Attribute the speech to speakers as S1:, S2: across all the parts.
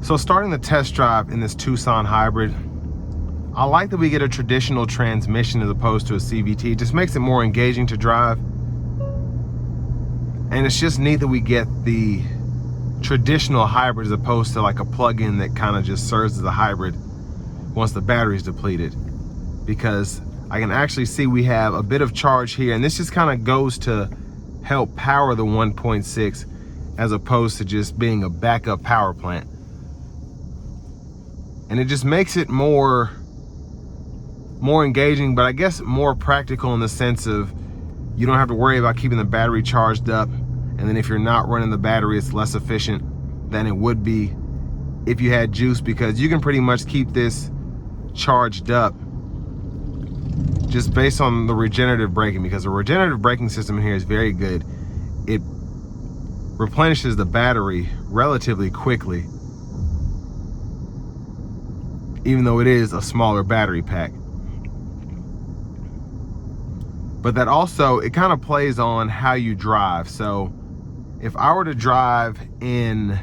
S1: So starting the test drive in this Tucson hybrid, I like that we get a traditional transmission as opposed to a CVT. It just makes it more engaging to drive. And it's just neat that we get the traditional hybrid as opposed to like a plug-in that kind of just serves as a hybrid once the battery's depleted. Because I can actually see we have a bit of charge here, and this just kind of goes to help power the 1.6 as opposed to just being a backup power plant. And it just makes it more engaging, but I guess more practical in the sense of you don't have to worry about keeping the battery charged up, and then if you're not running the battery, it's less efficient than it would be if you had juice, because you can pretty much keep this charged up just based on the regenerative braking, because the regenerative braking system in here is very good. It replenishes the battery relatively quickly, even though it is a smaller battery pack. But that also, it kind of plays on how you drive. So if I were to drive in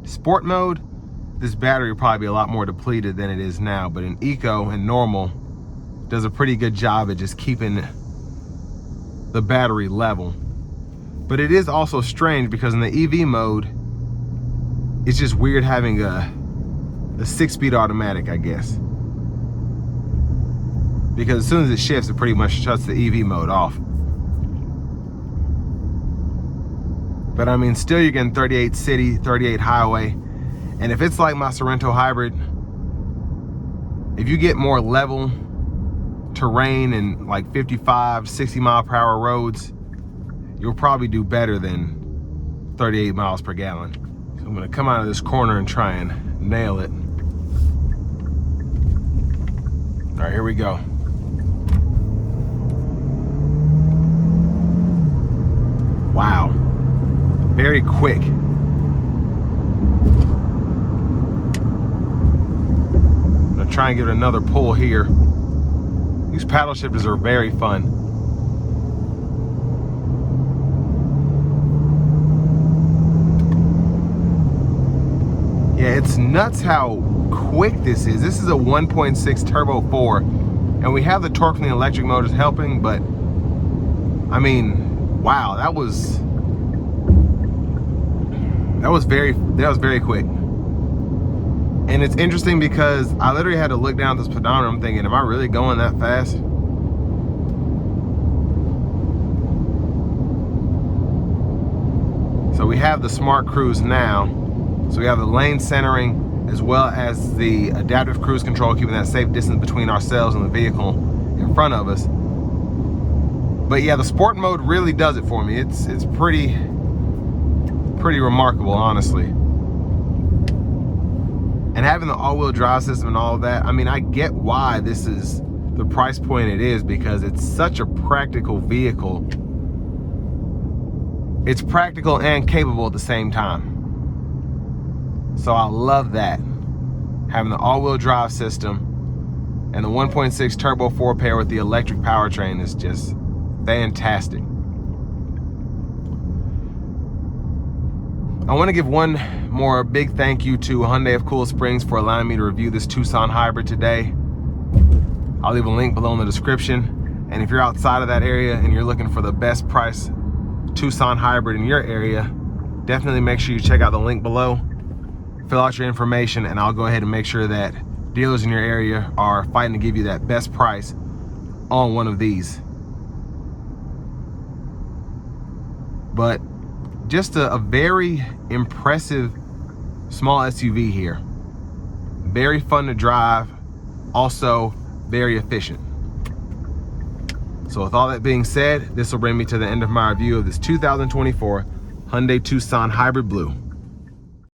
S1: sport mode, this battery would probably be a lot more depleted than it is now. But in eco and normal, it does a pretty good job at just keeping the battery level. But it is also strange because in the EV mode, it's just weird having a 6-speed automatic, I guess. Because as soon as it shifts, it pretty much shuts the EV mode off. But I mean, still you're getting 38 city, 38 highway. And if it's like my Sorento hybrid, if you get more level terrain and like 55, 60 mile per hour roads, you'll probably do better than 38 miles per gallon. So I'm gonna come out of this corner and try and nail it. All right, here we go. Wow, very quick. I'm gonna try and give it another pull here. These paddle shifters are very fun. Yeah, it's nuts how quick this is. This is a 1.6 turbo 4, and we have the torque from the electric motors helping, but I mean, wow, that was very quick. And it's interesting because I literally had to look down at this pedometer. I'm thinking, am I really going that fast? So we have the smart cruise now. So we have the lane centering as well as the adaptive cruise control, keeping that safe distance between ourselves and the vehicle in front of us. But yeah, the sport mode really does it for me. It's pretty remarkable, honestly. And having the all-wheel drive system and all of that, I mean, I get why this is the price point it is, because it's such a practical vehicle. It's practical and capable at the same time. So I love that. Having the all-wheel drive system and the 1.6 turbo 4 pair with the electric powertrain is just fantastic. I want to give one more big thank you to Hyundai of Cool Springs for allowing me to review this Tucson hybrid today. I'll leave a link below in the description. And if you're outside of that area and you're looking for the best price Tucson hybrid in your area, definitely make sure you check out the link below. Fill out your information, and I'll go ahead and make sure that dealers in your area are fighting to give you that best price on one of these. But just a very impressive small SUV here. Very fun to drive, also very efficient. So with all that being said, this will bring me to the end of my review of this 2024 Hyundai Tucson Hybrid Blue.